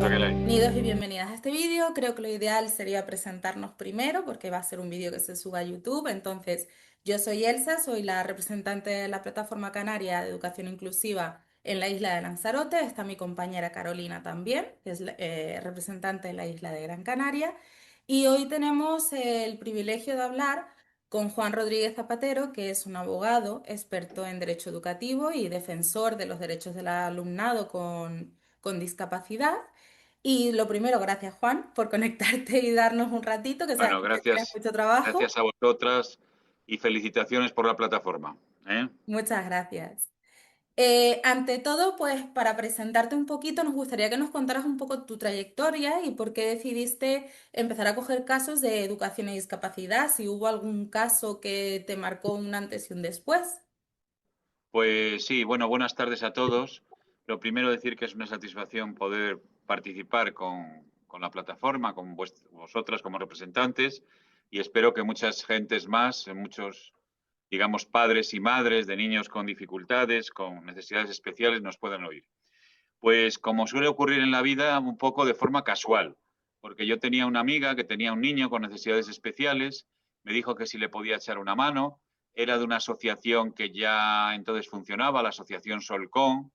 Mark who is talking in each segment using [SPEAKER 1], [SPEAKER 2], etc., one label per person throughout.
[SPEAKER 1] Bienvenidos y bienvenidas a este vídeo. Creo que lo ideal sería presentarnos primero porque va a ser un vídeo que se suba a YouTube. Entonces, yo soy Elsa, soy la representante de la Plataforma Canaria de Educación Inclusiva en la isla de Lanzarote. Está mi compañera Carolina también, que es representante de la isla de Gran Canaria. Y hoy tenemos el privilegio de hablar con Juan Rodríguez Zapatero, que es un abogado experto en derecho educativo y defensor de los derechos del alumnado con discapacidad. Y lo primero, gracias Juan por conectarte y darnos un ratito, que
[SPEAKER 2] Bueno,
[SPEAKER 1] sabemos que tienes mucho trabajo.
[SPEAKER 2] gracias a vosotras y felicitaciones por la plataforma, ¿eh?
[SPEAKER 1] Muchas gracias. Ante todo, pues para presentarte un poquito, nos gustaría que nos contaras un poco tu trayectoria y por qué decidiste empezar a coger casos de educación y discapacidad, si hubo algún caso que te marcó un antes y un después.
[SPEAKER 2] Pues sí, bueno, buenas tardes a todos. Lo primero decir que es una satisfacción poder participar con la plataforma, con vosotras como representantes y espero que muchas gentes más, muchos, digamos, padres y madres de niños con dificultades, con necesidades especiales nos puedan oír. Pues como suele ocurrir en la vida, un poco de forma casual, porque yo tenía una amiga que tenía un niño con necesidades especiales, me dijo que si le podía echar una mano, era de una asociación que ya entonces funcionaba, la Asociación Solcón,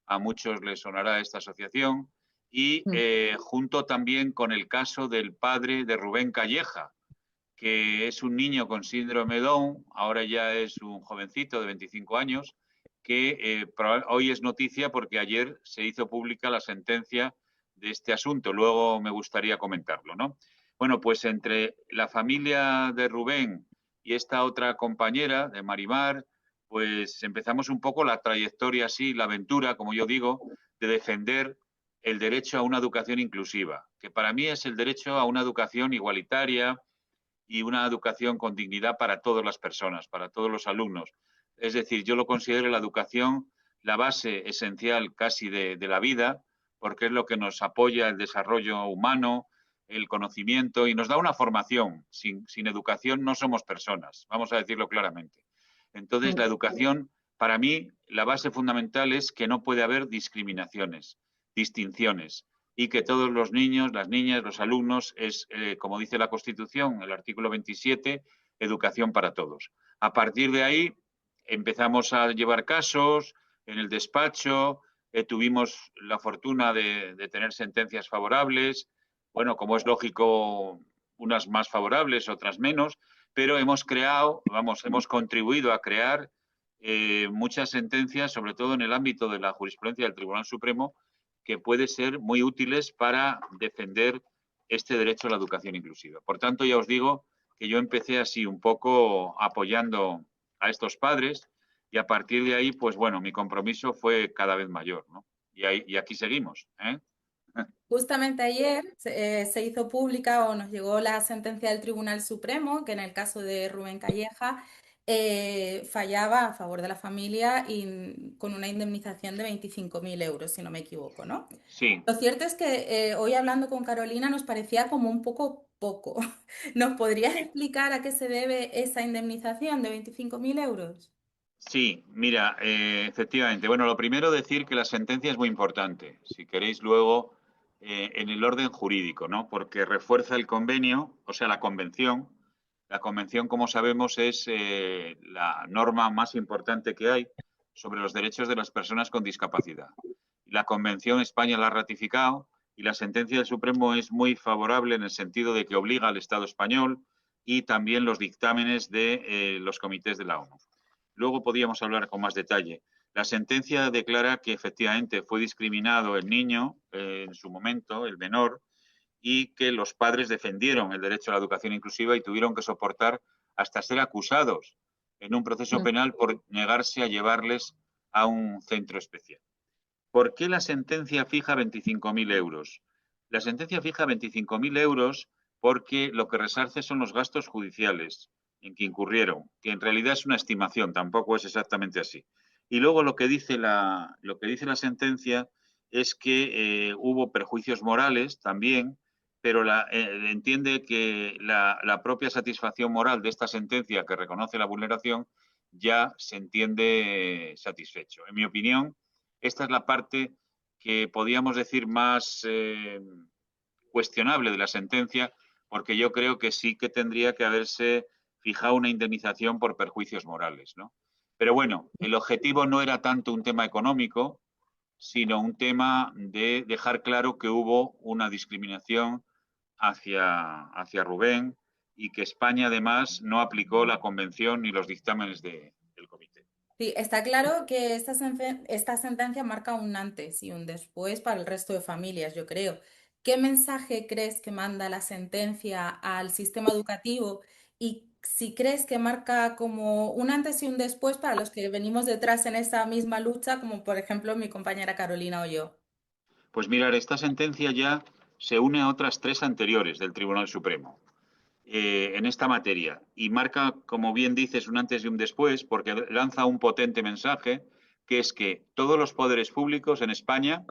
[SPEAKER 2] a muchos les sonará esta asociación, y
[SPEAKER 1] Mm.
[SPEAKER 2] junto también con el caso del padre de Rubén Calleja, que es un niño con síndrome Down, ahora ya es un jovencito de 25 años, que hoy es noticia porque ayer se hizo pública la sentencia de este asunto. Luego me gustaría comentarlo, ¿no? Bueno, pues entre la familia de Rubén y esta otra compañera de Marimar, pues empezamos un poco la trayectoria así, la aventura, como yo digo, de defender el derecho a una educación inclusiva, que para mí es el derecho a una educación igualitaria, y una educación con dignidad para todas las personas, para todos los alumnos. Es decir, yo lo considero la educación la base esencial casi de la vida, porque es lo que nos apoya el desarrollo humano, el conocimiento y nos da una formación. Sin educación no somos personas, vamos a decirlo claramente. Entonces, la
[SPEAKER 1] Mm.
[SPEAKER 2] educación, para mí, la base fundamental es que no puede haber discriminaciones, distinciones, y que todos los niños, las niñas, los alumnos es, como dice la Constitución, el artículo 27, educación para todos. A partir de ahí empezamos a llevar casos en el despacho, tuvimos la fortuna de tener sentencias favorables, bueno, como es lógico, unas más favorables, otras menos, pero hemos creado, vamos, hemos contribuido a crear muchas sentencias, sobre todo en el ámbito de la jurisprudencia del Tribunal Supremo, que puede ser muy útiles para defender este derecho a la educación inclusiva. Por tanto, ya os digo que yo empecé así un poco apoyando a estos padres y a partir de ahí, pues bueno, mi compromiso fue cada vez mayor, ¿no? Y aquí seguimos, ¿eh?
[SPEAKER 1] Justamente ayer se hizo pública o nos llegó la sentencia del Tribunal Supremo, que en el caso de Rubén Calleja fallaba a favor de la familia y con una indemnización de 25.000 euros, si no me equivoco, ¿no?
[SPEAKER 2] Sí,
[SPEAKER 1] Lo cierto es que hoy hablando con Carolina nos parecía como un poco poco. ¿Nos podrías explicar a qué se debe esa indemnización de 25.000 euros?
[SPEAKER 2] sí, mira, efectivamente. Bueno, lo primero decir que la sentencia es muy importante, si queréis luego, en el orden jurídico, ¿no? Porque refuerza el convenio, o sea, la convención. La convención, como sabemos, es la norma más importante que hay sobre los derechos de las personas con discapacidad. La convención España la ha ratificado y la sentencia del Supremo es muy favorable en el sentido de que obliga al Estado español y también los dictámenes de los comités de la ONU. Luego podríamos hablar con más detalle. La sentencia declara que efectivamente fue discriminado el niño en su momento, el menor, y que los padres defendieron el derecho a la educación inclusiva y tuvieron que soportar hasta ser acusados en un proceso
[SPEAKER 1] Mm.
[SPEAKER 2] penal por negarse a llevarles a un centro especial. ¿Por qué la sentencia fija 25.000 euros? La sentencia fija 25.000 euros porque lo que resarce son los gastos judiciales en que incurrieron, que en realidad es una estimación, tampoco es exactamente así. Y luego lo que dice la sentencia es que hubo perjuicios morales también, pero entiende que la propia satisfacción moral de esta sentencia que reconoce la vulneración ya se entiende satisfecho. En mi opinión, esta es la parte que podíamos decir más cuestionable de la sentencia, porque yo creo que sí que tendría que haberse fijado una indemnización por perjuicios morales, ¿no? Pero bueno, el objetivo no era tanto un tema económico, sino un tema de dejar claro que hubo una discriminación hacia Rubén y que España además no aplicó la convención ni los dictámenes del comité.
[SPEAKER 1] Sí, está claro que esta sentencia marca un antes y un después para el resto de familias, yo creo. ¿Qué mensaje crees que manda la sentencia al sistema educativo y si crees que marca como un antes y un después para los que venimos detrás en esa misma lucha, como por ejemplo mi compañera Carolina o yo?
[SPEAKER 2] Pues mirar, esta sentencia ya se une a otras tres anteriores del Tribunal Supremo en esta materia y marca, como bien dices, un antes y un después porque lanza un potente mensaje que es que todos los poderes públicos en España,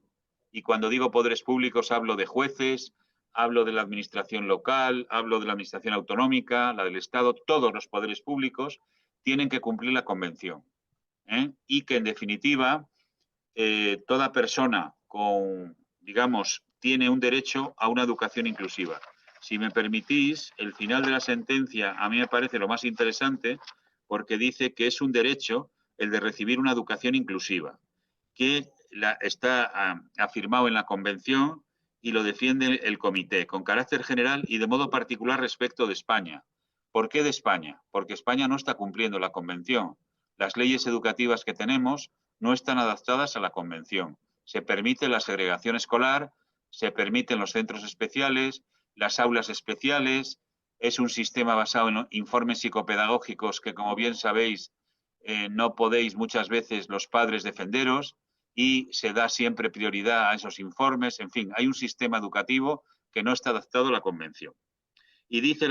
[SPEAKER 2] y cuando digo poderes públicos hablo de jueces, hablo de la administración local, hablo de la administración autonómica, la del Estado, todos los poderes públicos tienen que cumplir la convención. Y que en definitiva toda persona con, digamos, tiene un derecho a una educación inclusiva. Si me permitís, el final de la sentencia a mí me parece lo más interesante porque dice que es un derecho el de recibir una educación inclusiva, que está afirmado en la Convención y lo defiende el Comité, con carácter general y de modo particular respecto de España. ¿Por qué de España? Porque España no está cumpliendo la Convención. Las leyes educativas que tenemos no están adaptadas a la Convención. Se permite la segregación escolar, se permiten los centros especiales, las aulas especiales, es un sistema basado en informes psicopedagógicos que, como bien sabéis, no podéis muchas veces los padres defenderos y se da siempre prioridad a esos informes. En fin, hay un sistema educativo que no está adaptado a la Convención. Y dice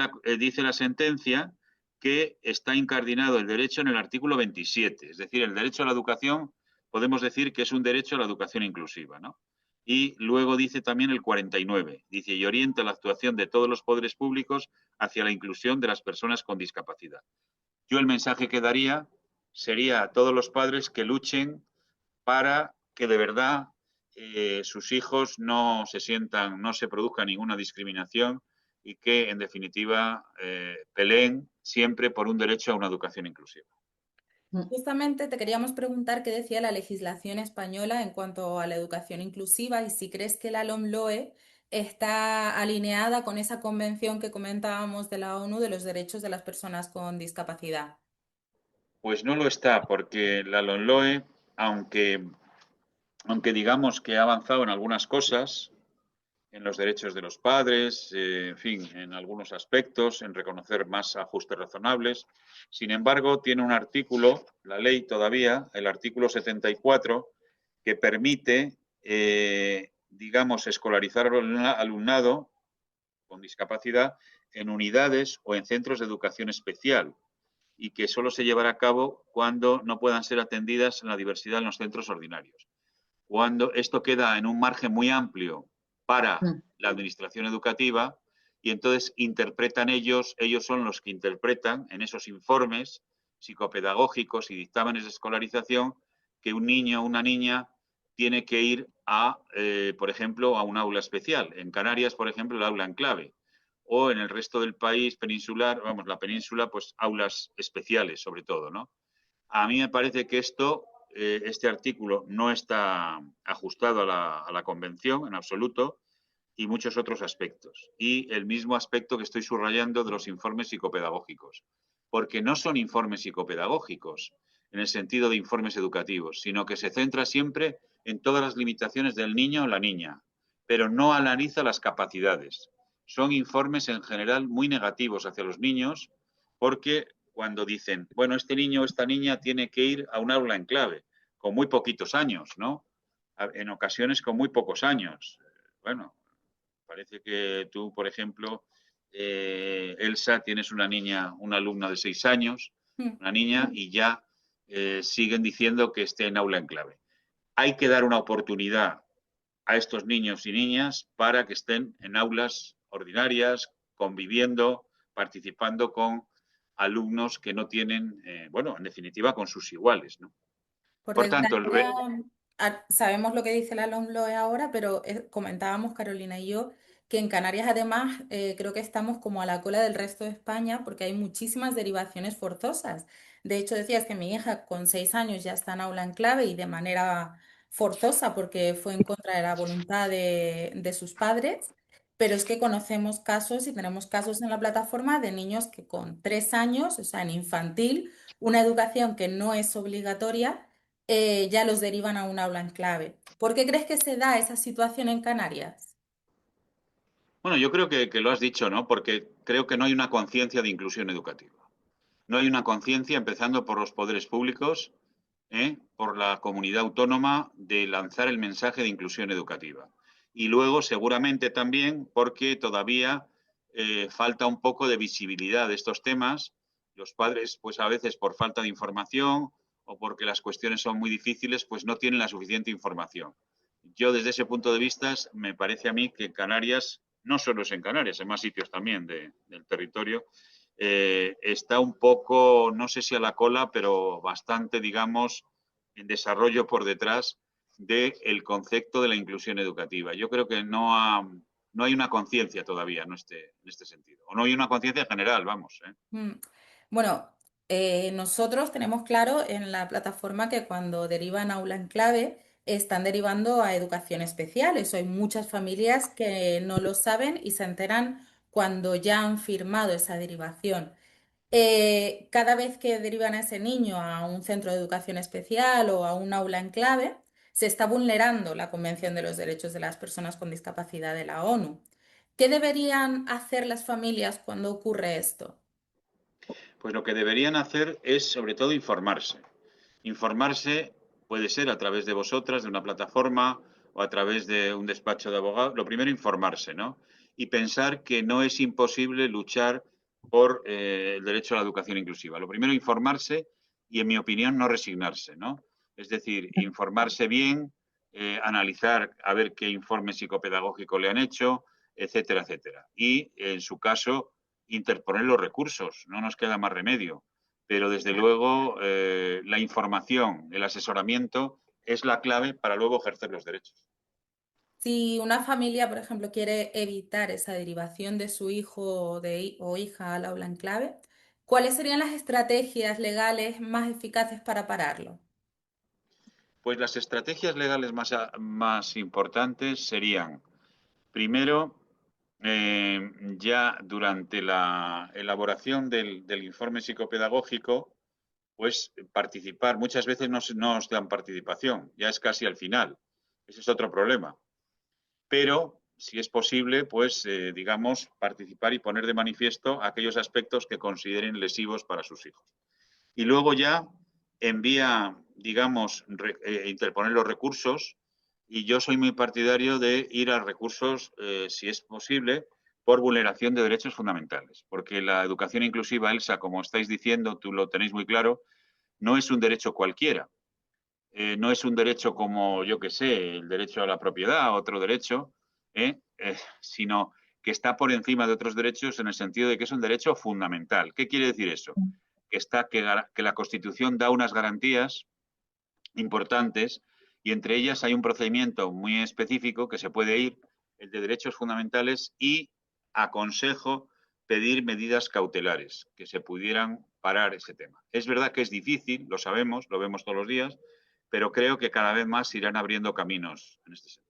[SPEAKER 2] la sentencia que está incardinado el derecho en el artículo 27, es decir, el derecho a la educación, podemos decir que es un derecho a la educación inclusiva, ¿no? Y luego dice también el 49, dice, y orienta la actuación de todos los poderes públicos hacia la inclusión de las personas con discapacidad. Yo el mensaje que daría sería a todos los padres que luchen para que de verdad sus hijos no se sientan, no se produzca ninguna discriminación y que, en definitiva, peleen siempre por un derecho a una educación inclusiva.
[SPEAKER 1] Justamente te queríamos preguntar qué decía la legislación española en cuanto a la educación inclusiva y si crees que la LOMLOE está alineada con esa convención que comentábamos de la ONU de los derechos de las personas con discapacidad.
[SPEAKER 2] Pues no lo está, porque la LOMLOE, aunque, aunque digamos que ha avanzado en algunas cosas, en los derechos de los padres, en fin, en algunos aspectos, en reconocer más ajustes razonables. Sin embargo, tiene un artículo, la ley todavía, el artículo 74, que permite, digamos, escolarizar al alumnado con discapacidad en unidades o en centros de educación especial y que solo se llevará a cabo cuando no puedan ser atendidas en la diversidad en los centros ordinarios. Cuando esto queda en un margen muy amplio para la administración educativa y entonces interpretan ellos son los que interpretan en esos informes psicopedagógicos y dictámenes de escolarización que un niño o una niña tiene que ir a, por ejemplo, a un aula especial. En Canarias, por ejemplo, el aula en clave. O en el resto del país peninsular, vamos, la península, pues aulas especiales sobre todo, ¿no? A mí me parece que este artículo no está ajustado a la Convención en absoluto y muchos otros aspectos. Y el mismo aspecto que estoy subrayando de los informes psicopedagógicos, porque no son informes psicopedagógicos en el sentido de informes educativos, sino que se centra siempre en todas las limitaciones del niño o la niña, pero no analiza las capacidades. Son informes en general muy negativos hacia los niños porque cuando dicen, bueno, este niño o esta niña tiene que ir a un aula en clave, con muy poquitos años, ¿no? En ocasiones con muy pocos años. Bueno, parece que tú, por ejemplo, Elsa, tienes una niña, una alumna de 6 años, una niña, y ya siguen diciendo que esté en aula en clave. Hay que dar una oportunidad a estos niños y niñas para que estén en aulas ordinarias, conviviendo, participando con alumnos que no tienen, bueno, en definitiva, con sus iguales, ¿no?
[SPEAKER 1] Por
[SPEAKER 2] Por tanto,
[SPEAKER 1] desgracia, Sabemos lo que dice la LOMLOE ahora, pero comentábamos Carolina y yo que en Canarias además creo que estamos como a la cola del resto de España porque hay muchísimas derivaciones forzosas. De hecho, decías que mi hija con 6 años ya está en aula en clave y de manera forzosa porque fue en contra de la voluntad de sus padres, pero es que conocemos casos y tenemos casos en la plataforma de niños que con 3 años, o sea, en infantil, una educación que no es obligatoria ya los derivan a un aula en clave. ¿Por qué crees que se da esa situación en Canarias?
[SPEAKER 2] Bueno, yo creo que lo has dicho, ¿no? Porque creo que no hay una conciencia de inclusión educativa. No hay una conciencia, empezando por los poderes públicos, por la comunidad autónoma, de lanzar el mensaje de inclusión educativa. Y luego, seguramente también, porque todavía falta un poco de visibilidad de estos temas. Los padres, pues a veces por falta de información o porque las cuestiones son muy difíciles, pues no tienen la suficiente información. Yo, desde ese punto de vista, me parece a mí que Canarias, no solo es en Canarias, en más sitios también del territorio, está un poco, no sé si a la cola, pero bastante, digamos, en desarrollo por detrás del concepto de la inclusión educativa. Yo creo que no hay una conciencia todavía en este sentido. O no hay una conciencia general, vamos.
[SPEAKER 1] Mm, Bueno, nosotros tenemos claro en la plataforma que cuando derivan aula en clave están derivando a educación especial. Eso hay muchas familias que no lo saben y se enteran cuando ya han firmado esa derivación. Cada vez que derivan a ese niño a un centro de educación especial o a un aula en clave, se está vulnerando la Convención de los Derechos de las Personas con Discapacidad de la ONU. ¿Qué deberían hacer las familias cuando ocurre esto?
[SPEAKER 2] Pues lo que deberían hacer es, sobre todo, informarse. Informarse puede ser a través de vosotras, de una plataforma o a través de un despacho de abogados. Lo primero, informarse, ¿no? Y pensar que no es imposible luchar por el derecho a la educación inclusiva. Lo primero, informarse y, en mi opinión, no resignarse, ¿no? Es decir, informarse bien, analizar a ver qué informe psicopedagógico le han hecho, etcétera, etcétera. Y, en su caso, interponer los recursos. No nos queda más remedio, pero desde luego la información, el asesoramiento es la clave para luego ejercer los derechos.
[SPEAKER 1] Si una familia, por ejemplo, quiere evitar esa derivación de su hijo o hija al aula en clave, ¿cuáles serían las estrategias legales más eficaces para pararlo?
[SPEAKER 2] Pues las estrategias legales más importantes serían, primero, ya durante la elaboración del informe psicopedagógico, pues participar. Muchas veces no os dan participación, ya es casi al final. Ese es otro problema. Pero, si es posible, pues, digamos, participar y poner de manifiesto aquellos aspectos que consideren lesivos para sus hijos. Y luego ya envía, digamos, interponer los recursos, y yo soy muy partidario de ir a recursos, si es posible, por vulneración de derechos fundamentales, porque la educación inclusiva, Elsa, como estáis diciendo, tú lo tenéis muy claro, no es un derecho cualquiera. No es un derecho como, yo que sé, el derecho a la propiedad, otro derecho, sino que está por encima de otros derechos en el sentido de que es un derecho fundamental. ¿Qué quiere decir eso? Que la Constitución da unas garantías importantes y entre ellas hay un procedimiento muy específico que se puede ir, el de derechos fundamentales, y aconsejo pedir medidas cautelares que se pudieran parar ese tema. Es verdad que es difícil, lo sabemos, lo vemos todos los días, pero creo que cada vez más se irán abriendo caminos en este sentido.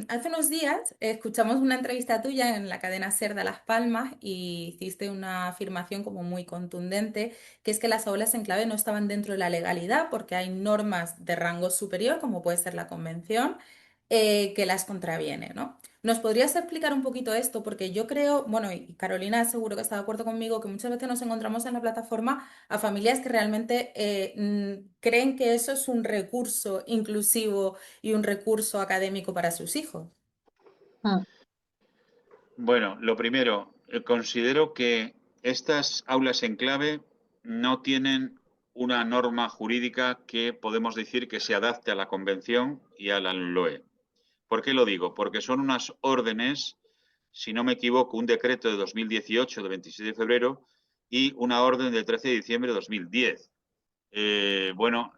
[SPEAKER 1] Hace unos días escuchamos una entrevista tuya en la cadena SER de Las Palmas y hiciste una afirmación como muy contundente, que es que las aulas en clave no estaban dentro de la legalidad porque hay normas de rango superior, como puede ser la convención, que las contraviene, ¿no? ¿Nos podrías explicar un poquito esto? Porque yo creo, bueno, y Carolina seguro que está de acuerdo conmigo, que muchas veces nos encontramos en la plataforma a familias que realmente creen que eso es un recurso inclusivo y un recurso académico para sus hijos.
[SPEAKER 3] Mm.
[SPEAKER 2] Bueno, lo primero, considero que estas aulas en clave no tienen una norma jurídica que podemos decir que se adapte a la Convención y a la LOE. ¿Por qué lo digo? Porque son unas órdenes, si no me equivoco, un decreto de 2018, de 26 de febrero, y una orden del 13 de diciembre de 2010. bueno,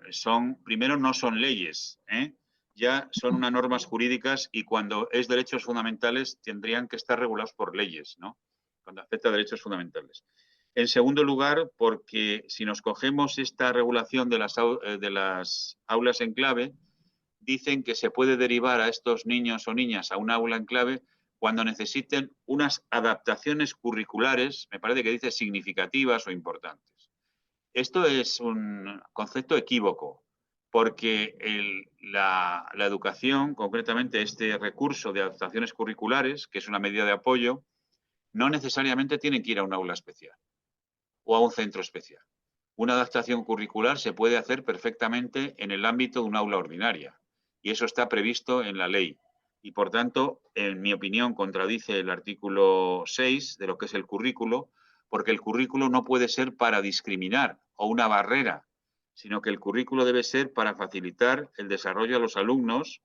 [SPEAKER 2] primero no son leyes, ¿eh? Ya son unas normas jurídicas y cuando es derechos fundamentales tendrían que estar regulados por leyes, ¿no? Cuando afecta a derechos fundamentales. En segundo lugar, porque si nos cogemos esta regulación de las aulas en clave, dicen que se puede derivar a estos niños o niñas a un aula en clave cuando necesiten unas adaptaciones curriculares, me parece que dice significativas o importantes. Esto es un concepto equívoco, porque la educación, concretamente este recurso de adaptaciones curriculares, que es una medida de apoyo, no necesariamente tienen que ir a un aula especial o a un centro especial. Una adaptación curricular se puede hacer perfectamente en el ámbito de un aula ordinaria y eso está previsto en la ley. Y por tanto, en mi opinión, contradice el artículo 6 de lo que es el currículo, porque el currículo no puede ser para discriminar o una barrera, sino que el currículo debe ser para facilitar el desarrollo a los alumnos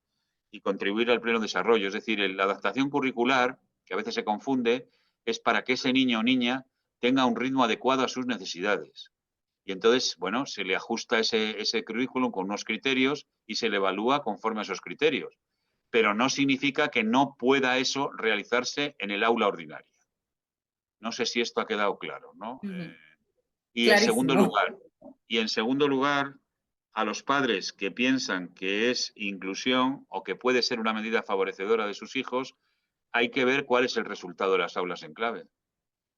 [SPEAKER 2] y contribuir al pleno desarrollo. Es decir, la adaptación curricular, que a veces se confunde, es para que ese niño o niña tenga un ritmo adecuado a sus necesidades. Y entonces, bueno, se le ajusta ese currículum con unos criterios y se le evalúa conforme a esos criterios. Pero no significa que no pueda eso realizarse en el aula ordinaria. No sé si esto ha quedado claro, ¿no?
[SPEAKER 1] Ujú.
[SPEAKER 2] Y en segundo
[SPEAKER 1] Clarísimo.
[SPEAKER 2] lugar, y en segundo lugar, a los padres que piensan que es inclusión o que puede ser una medida favorecedora de sus hijos, hay que ver cuál es el resultado de las aulas en clave.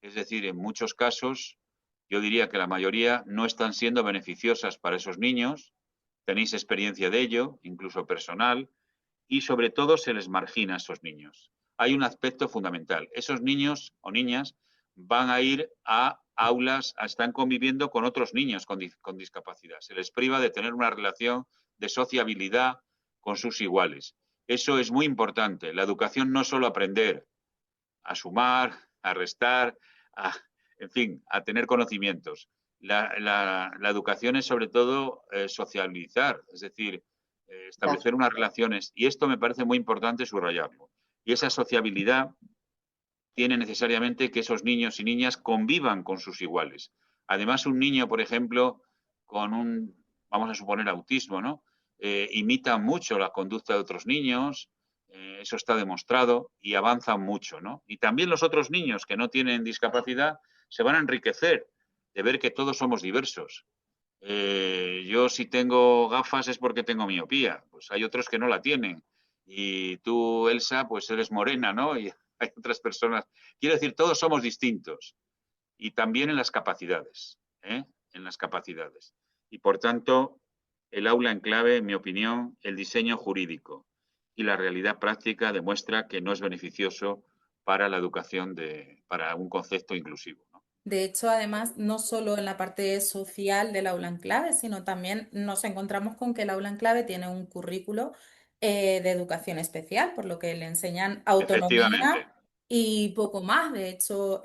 [SPEAKER 2] Es decir, en muchos casos, yo diría que la mayoría no están siendo beneficiosas para esos niños. Tenéis experiencia de ello, incluso personal, y sobre todo se les margina a esos niños. Hay un aspecto fundamental. Esos niños o niñas van a ir a aulas, están conviviendo con otros niños con discapacidad. Se les priva de tener una relación de sociabilidad con sus iguales. Eso es muy importante. La educación no es solo aprender a sumar, a restar, a, en fin, a tener conocimientos. La educación es sobre todo socializar, es decir, establecer unas relaciones. Y esto me parece muy importante subrayarlo. Y esa sociabilidad tiene necesariamente que esos niños y niñas convivan con sus iguales. Además, un niño, por ejemplo, con vamos a suponer, autismo, ¿no? Imita mucho la conducta de otros niños, eso está demostrado y avanza mucho, ¿no? Y también los otros niños que no tienen discapacidad se van a enriquecer de ver que todos somos diversos. Yo si tengo gafas es porque tengo miopía, pues hay otros que no la tienen. Y tú, Elsa, pues eres morena, ¿no? Y hay otras personas. Quiero decir, todos somos distintos y también en las capacidades, ¿eh? En las capacidades. Y por tanto, el aula en clave, en mi opinión, el diseño jurídico y la realidad práctica demuestra que no es beneficioso para la educación para un concepto inclusivo, ¿no?
[SPEAKER 1] De hecho, además, no solo en la parte social del aula en clave, sino también nos encontramos con que el aula en clave tiene un currículo de educación especial, por lo que le enseñan
[SPEAKER 2] Efectivamente.
[SPEAKER 1] autonomía y poco más. De hecho,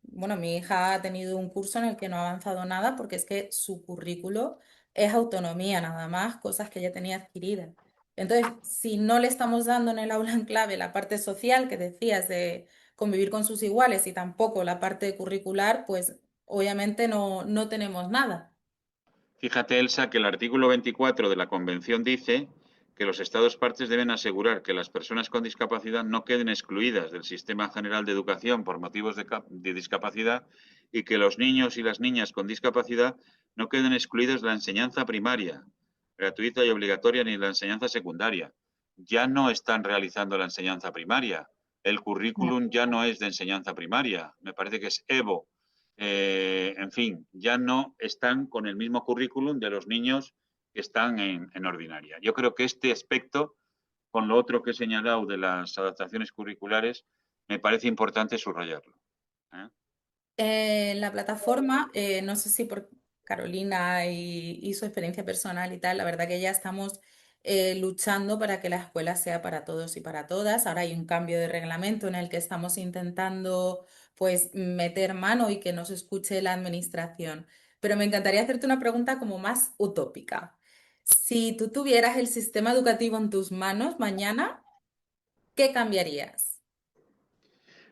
[SPEAKER 1] bueno, mi hija ha tenido un curso en el que no ha avanzado nada porque es que su currículo es autonomía nada más, cosas que ya tenía adquiridas. Entonces, si no le estamos dando en el aula en clave la parte social que decías de convivir con sus iguales y tampoco la parte curricular, pues obviamente no tenemos nada.
[SPEAKER 2] Fíjate, Elsa, que el artículo 24 de la Convención dice que los Estados partes deben asegurar que las personas con discapacidad no queden excluidas del sistema general de educación por motivos de discapacidad y que los niños y las niñas con discapacidad no queden excluidos de la enseñanza primaria, gratuita y obligatoria, ni de la enseñanza secundaria. Ya no están realizando la enseñanza primaria. El currículum ya no es de enseñanza primaria. Me parece que es EVO, en fin, ya no están con el mismo currículum de los niños que están en ordinaria. Yo creo que este aspecto, con lo otro que he señalado de las adaptaciones curriculares, me parece importante subrayarlo, ¿eh?
[SPEAKER 1] En la plataforma, no sé si por Carolina y su experiencia personal y tal, la verdad que ya estamos luchando para que la escuela sea para todos y para todas. Ahora hay un cambio de reglamento en el que estamos intentando pues meter mano y que nos escuche la administración. Pero me encantaría hacerte una pregunta como más utópica. Si tú tuvieras el sistema educativo en tus manos mañana, ¿qué cambiarías?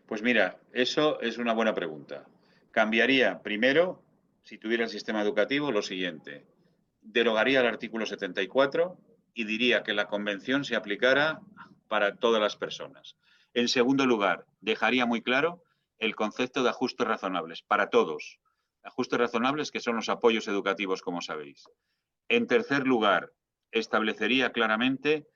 [SPEAKER 2] Pues mira, eso es una buena pregunta. Cambiaría, primero, si tuviera el sistema educativo, lo siguiente. Derogaría el artículo 74 y diría que la convención se aplicara para todas las personas. En segundo lugar, dejaría muy claro el concepto de ajustes razonables para todos. Ajustes razonables que son los apoyos educativos, como sabéis. En tercer lugar, establecería claramente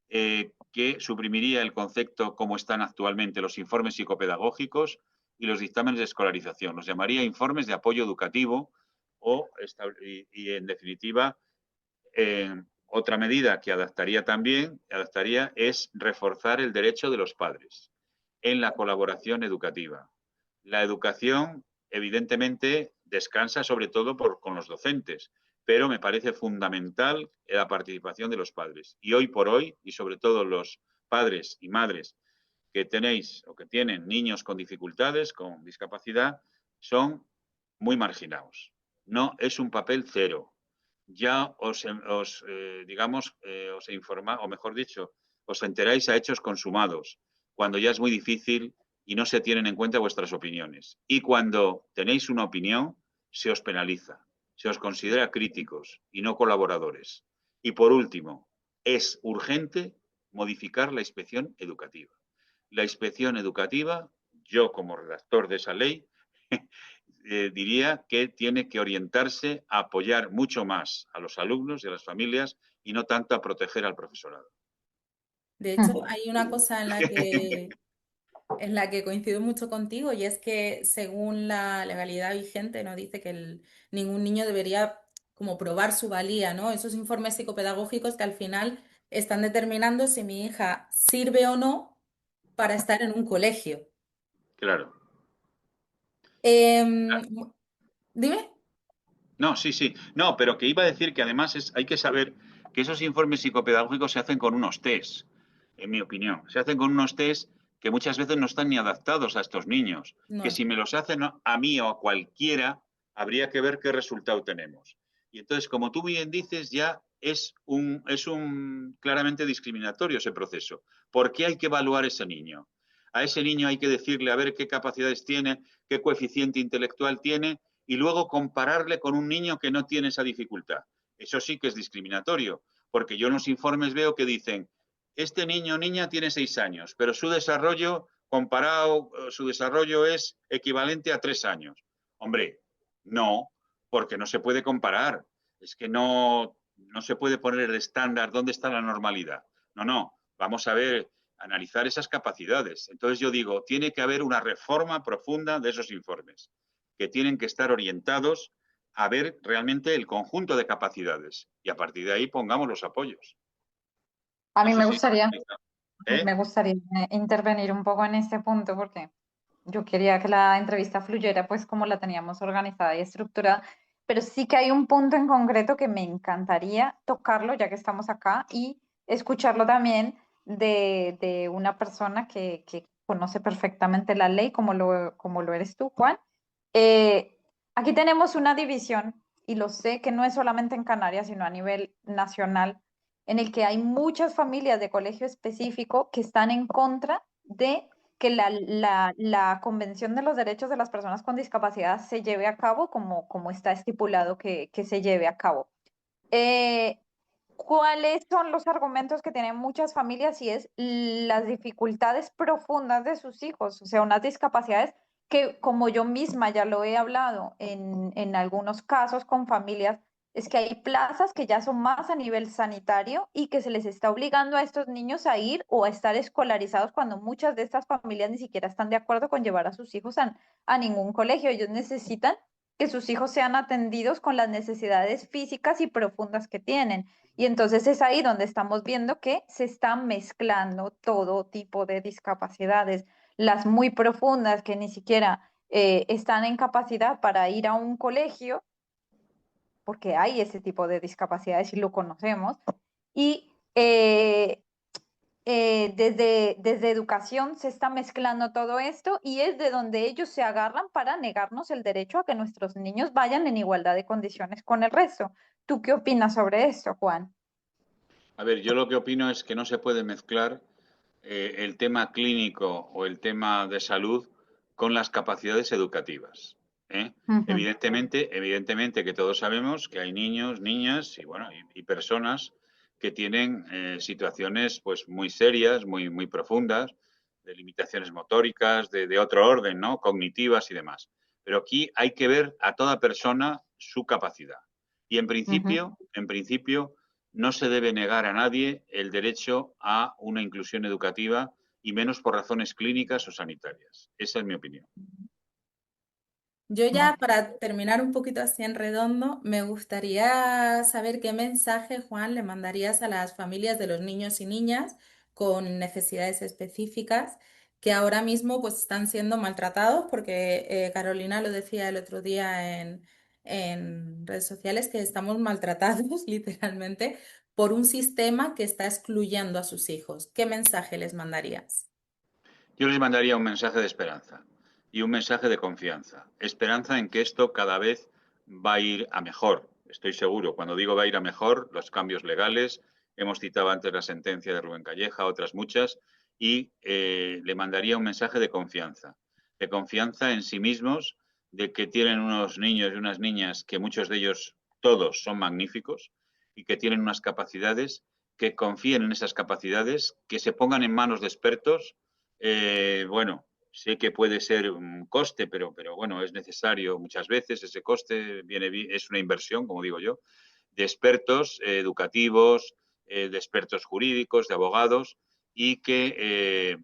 [SPEAKER 2] que suprimiría el concepto como están actualmente los informes psicopedagógicos y los dictámenes de escolarización. Los llamaría informes de apoyo educativo y en definitiva, otra medida que adaptaría es reforzar el derecho de los padres en la colaboración educativa. La educación, evidentemente, descansa sobre todo con los docentes, pero me parece fundamental la participación de los padres. Y hoy por hoy, y sobre todo los padres y madres que tenéis o que tienen niños con dificultades, con discapacidad, son muy marginados. No es un papel cero. Ya os informa, o mejor dicho, os enteráis a hechos consumados, cuando ya es muy difícil y no se tienen en cuenta vuestras opiniones. Y cuando tenéis una opinión, se os penaliza, se os considera críticos y no colaboradores. Y por último, es urgente modificar la inspección educativa. La inspección educativa, yo como redactor de esa ley, diría que tiene que orientarse a apoyar mucho más a los alumnos y a las familias y no tanto a proteger al profesorado.
[SPEAKER 1] De hecho, hay una cosa en la que coincido mucho contigo y es que según la legalidad vigente nos dice que ningún niño debería como probar su valía, ¿no? Esos informes psicopedagógicos que al final están determinando si mi hija sirve o no para estar en un colegio.
[SPEAKER 2] Claro.
[SPEAKER 1] Em, dime.
[SPEAKER 2] No, sí, sí. No, pero que iba a decir que además hay que saber que esos informes psicopedagógicos se hacen con unos test, en mi opinión. Se hacen con unos test que muchas veces no están ni adaptados a estos niños. Que
[SPEAKER 1] No,
[SPEAKER 2] si me los hacen a mí o a cualquiera, habría que ver qué resultado tenemos. Y entonces, como tú bien dices, ya es un claramente discriminatorio ese proceso. ¿Por qué hay que evaluar a ese niño? A ese niño hay que decirle a ver qué capacidades tiene, qué coeficiente intelectual tiene y luego compararle con un niño que no tiene esa dificultad. Eso sí que es discriminatorio, porque yo en los informes veo que dicen, este niño o niña tiene 6 años, pero su desarrollo comparado, su desarrollo es equivalente a 3 años. Hombre, no, porque no se puede comparar. Es que no se puede poner el estándar, ¿dónde está la normalidad? No, no, vamos a ver, analizar esas capacidades. Entonces yo digo, tiene que haber una reforma profunda de esos informes que tienen que estar orientados a ver realmente el conjunto de capacidades y a partir de ahí pongamos los apoyos.
[SPEAKER 3] A
[SPEAKER 2] No
[SPEAKER 3] mí
[SPEAKER 2] sé si...
[SPEAKER 3] me
[SPEAKER 2] ¿Eh?
[SPEAKER 3] gustaría intervenir un poco en este punto porque yo quería que la entrevista fluyera pues como la teníamos organizada y estructurada, pero sí que hay un punto en concreto que me encantaría tocarlo ya que estamos acá y escucharlo también de una persona que conoce perfectamente la ley como lo eres tú, Juan. Eh, Aquí tenemos una división y lo sé que no es solamente en Canarias, sino a nivel nacional en el que hay muchas familias de colegio específico que están en contra de que la Convención de los Derechos de las Personas con Discapacidad se lleve a cabo como está estipulado que se lleve a cabo. Eh, ¿Cuáles son los argumentos que tienen muchas familias? Y es las dificultades profundas de sus hijos, o sea, unas discapacidades que, como yo misma ya lo he hablado en algunos casos con familias, es que hay plazas que ya son más a nivel sanitario y que se les está obligando a estos niños a ir o a estar escolarizados cuando muchas de estas familias ni siquiera están de acuerdo con llevar a sus hijos a ningún colegio. Ellos necesitan que sus hijos sean atendidos con las necesidades físicas y profundas que tienen. Y entonces es ahí donde estamos viendo que se están mezclando todo tipo de discapacidades, las muy profundas que ni siquiera están en capacidad para ir a un colegio, porque hay ese tipo de discapacidades y lo conocemos, y desde educación se está mezclando todo esto y es de donde ellos se agarran para negarnos el derecho a que nuestros niños vayan en igualdad de condiciones con el resto. ¿Tú qué opinas sobre esto, Juan?
[SPEAKER 2] A ver, yo lo que opino es que no se puede mezclar el tema clínico o el tema de salud con las capacidades educativas. ¿eh?
[SPEAKER 3] Ujú.
[SPEAKER 2] Evidentemente que todos sabemos que hay niños, niñas y, bueno, y personas que tienen situaciones pues muy serias, muy profundas, de limitaciones motóricas, de otro orden, ¿no? Cognitivas y demás. Pero aquí hay que ver a toda persona su capacidad. Y
[SPEAKER 3] Ujú.
[SPEAKER 2] en principio, no se debe negar a nadie el derecho a una inclusión educativa y menos por razones clínicas o sanitarias. Esa es mi opinión.
[SPEAKER 1] Yo
[SPEAKER 3] Vale.
[SPEAKER 1] ya para terminar un poquito así en redondo, me gustaría saber qué mensaje, Juan, le mandarías a las familias de los niños y niñas con necesidades específicas que ahora mismo pues están siendo maltratados, porque Carolina lo decía el otro día en redes sociales, que estamos maltratados literalmente por un sistema que está excluyendo a sus hijos. ¿Qué mensaje les mandarías?
[SPEAKER 2] Yo les mandaría un mensaje de esperanza y un mensaje de confianza. Esperanza en que esto cada vez va a ir a mejor. Estoy seguro. Cuando digo va a ir a mejor, los cambios legales, hemos citado antes la sentencia de Rubén Calleja, otras muchas, y le mandaría un mensaje de confianza en sí mismos, de que tienen unos niños y unas niñas que muchos de ellos, todos, son magníficos y que tienen unas capacidades, que confíen en esas capacidades, que se pongan en manos de expertos. Bueno, sé que puede ser un coste, pero bueno, es necesario muchas veces. Ese coste es una inversión, como digo yo, de expertos educativos, de expertos jurídicos, de abogados, y que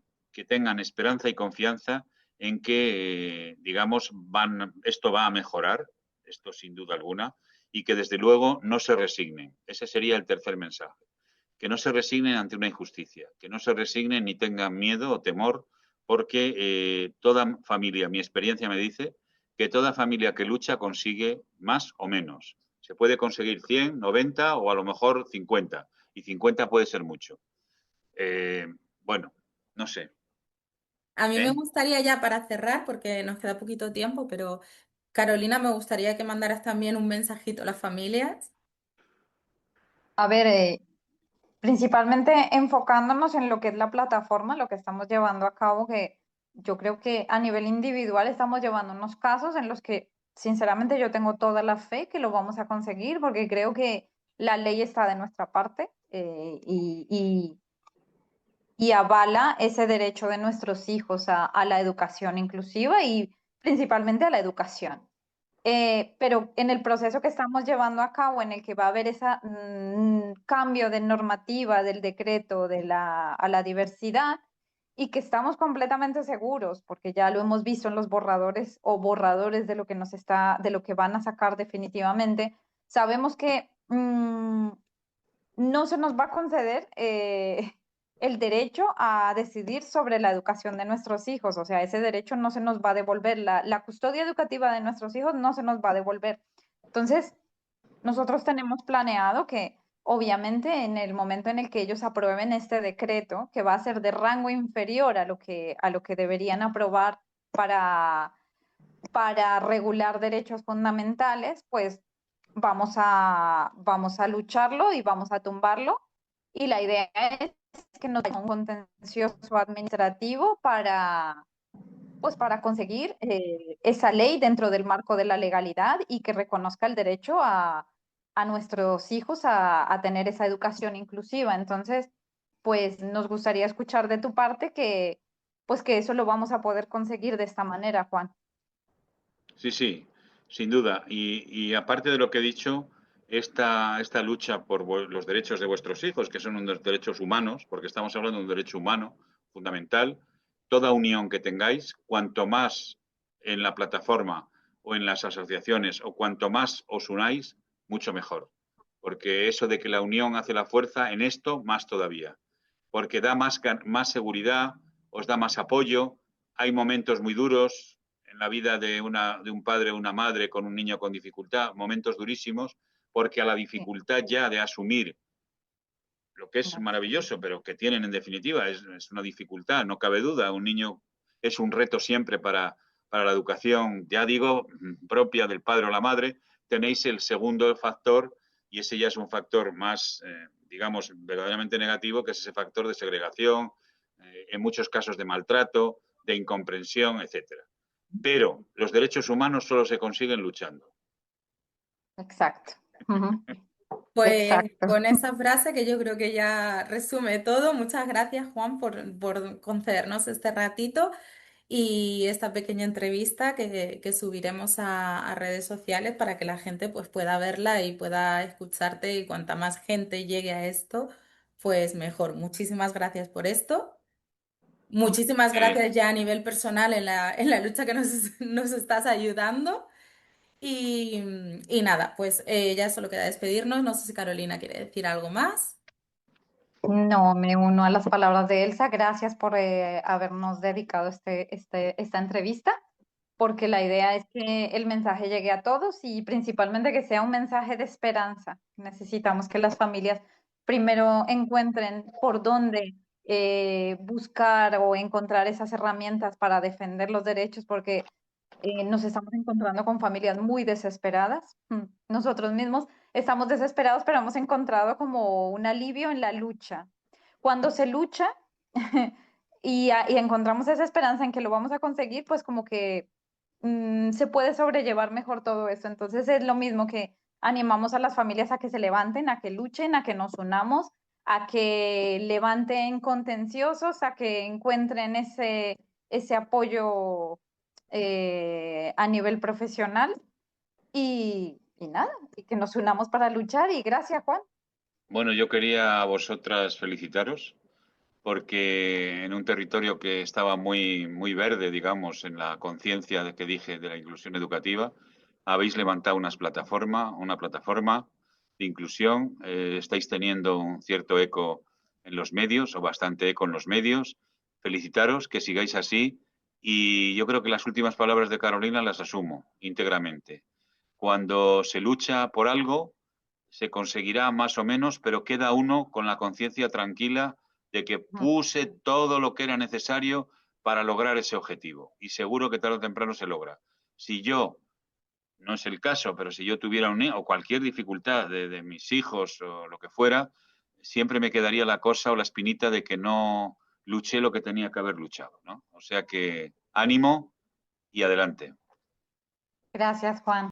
[SPEAKER 2] tengan esperanza y confianza en que, digamos, esto va a mejorar, esto sin duda alguna, y que desde luego no se resignen. Ese sería el tercer mensaje, que no se resignen ante una injusticia, que no se resignen ni tengan miedo o temor, porque toda familia, mi experiencia me dice, que toda familia que lucha consigue más o menos. Se puede conseguir 100, 90 o a lo mejor 50, y 50 puede ser mucho. Eh, bueno, no sé.
[SPEAKER 1] A mí me
[SPEAKER 2] ¿Eh?
[SPEAKER 1] gustaría ya para cerrar, porque nos queda poquito tiempo, pero Carolina, me gustaría que mandaras también un mensajito a las familias.
[SPEAKER 3] A ver, principalmente enfocándonos en lo que es la plataforma, lo que estamos llevando a cabo, que yo creo que a nivel individual estamos llevando unos casos en los que sinceramente yo tengo toda la fe que lo vamos a conseguir, porque creo que la ley está de nuestra parte, y avala ese derecho de nuestros hijos a la educación inclusiva y principalmente a la educación. Pero en el proceso que estamos llevando a cabo, en el que va a haber ese cambio de normativa del decreto a la diversidad, y que estamos completamente seguros, porque ya lo hemos visto en los borradores o borradores de lo que de lo que van a sacar definitivamente, sabemos que no se nos va a conceder el derecho a decidir sobre la educación de nuestros hijos. O sea, ese derecho no se nos va a devolver. La custodia educativa de nuestros hijos no se nos va a devolver. Entonces, nosotros tenemos planeado que, obviamente, en el momento en el que ellos aprueben este decreto, que va a ser de rango inferior a lo que deberían aprobar para, para regular derechos fundamentales, pues vamos a lucharlo y vamos a tumbarlo. Y la idea es que nos haya un contencioso administrativo pues para conseguir esa ley dentro del marco de la legalidad y que reconozca el derecho a nuestros hijos a tener esa educación inclusiva. Entonces, pues nos gustaría escuchar de tu parte pues que eso lo vamos a poder conseguir de esta manera, Juan.
[SPEAKER 2] Sí, sí, sin duda. Y aparte de lo que he dicho, esta lucha por los derechos de vuestros hijos, que son unos derechos humanos, porque estamos hablando de un derecho humano fundamental, toda unión que tengáis, cuanto más en la plataforma o en las asociaciones o cuanto más os unáis, mucho mejor. Porque eso de que la unión hace la fuerza, en esto más todavía. Porque da más seguridad, os da más apoyo, hay momentos muy duros, en la vida de un padre o una madre con un niño con dificultad, momentos durísimos, porque a la
[SPEAKER 3] Sí,
[SPEAKER 2] dificultad ya de asumir lo que es
[SPEAKER 3] gracias.
[SPEAKER 2] maravilloso, pero que tienen en definitiva, es una dificultad, no cabe duda. Un niño es un reto siempre para la educación, ya digo, propia del padre o la madre. Tenéis el segundo factor, y ese ya es un factor más, digamos, verdaderamente negativo, que es ese factor de segregación, en muchos casos de maltrato, de incomprensión, etcétera. pero los derechos humanos solo se consiguen luchando.
[SPEAKER 3] Exacto. Ujú.
[SPEAKER 1] Pues
[SPEAKER 3] Exacto.
[SPEAKER 1] con esa frase que yo creo que ya resume todo, muchas gracias Juan por concedernos este ratito y esta pequeña entrevista que subiremos a redes sociales para que la gente pues pueda verla y pueda escucharte y cuanta más gente llegue a esto, pues mejor. Muchísimas gracias por esto. Muchísimas gracias ya a nivel personal en la lucha que nos estás ayudando. Y, y nada, pues ya solo queda despedirnos. No sé si Carolina quiere decir algo más.
[SPEAKER 3] No, me uno a las palabras de Elsa. Gracias por habernos dedicado esta entrevista, porque la idea es que el mensaje llegue a todos y principalmente que sea un mensaje de esperanza. Necesitamos que las familias primero encuentren por dónde buscar o encontrar esas herramientas para defender los derechos, porque nos estamos encontrando con familias muy desesperadas. Nosotros mismos estamos desesperados, pero hemos encontrado como un alivio en la lucha. Cuando se lucha y encontramos esa esperanza en que lo vamos a conseguir, pues como que se puede sobrellevar mejor todo esto. Entonces es lo mismo que animamos a las familias a que se levanten, a que luchen, a que nos unamos, a que levanten contenciosos, a que encuentren ese apoyo a nivel profesional y nada, y que nos unamos para luchar. Y gracias, Juan.
[SPEAKER 2] Bueno, yo quería a vosotras felicitaros porque en un territorio que estaba muy verde, digamos, en la conciencia de que dije de la inclusión educativa, habéis levantado una plataforma de inclusión, estáis teniendo un cierto eco en los medios o bastante eco en los medios. Felicitaros, que sigáis así y yo creo que las últimas palabras de Carolina las asumo íntegramente. Cuando se lucha por algo, se conseguirá más o menos, pero queda uno con la conciencia tranquila de que puse todo lo que era necesario para lograr ese objetivo. Y seguro que tarde o temprano se logra. Si yo, no es el caso, pero si yo tuviera o cualquier dificultad de mis hijos o lo que fuera, siempre me quedaría la cosa o la espinita de que no luché lo que tenía que haber luchado, ¿no? O sea que ánimo y adelante.
[SPEAKER 3] Gracias, Juan.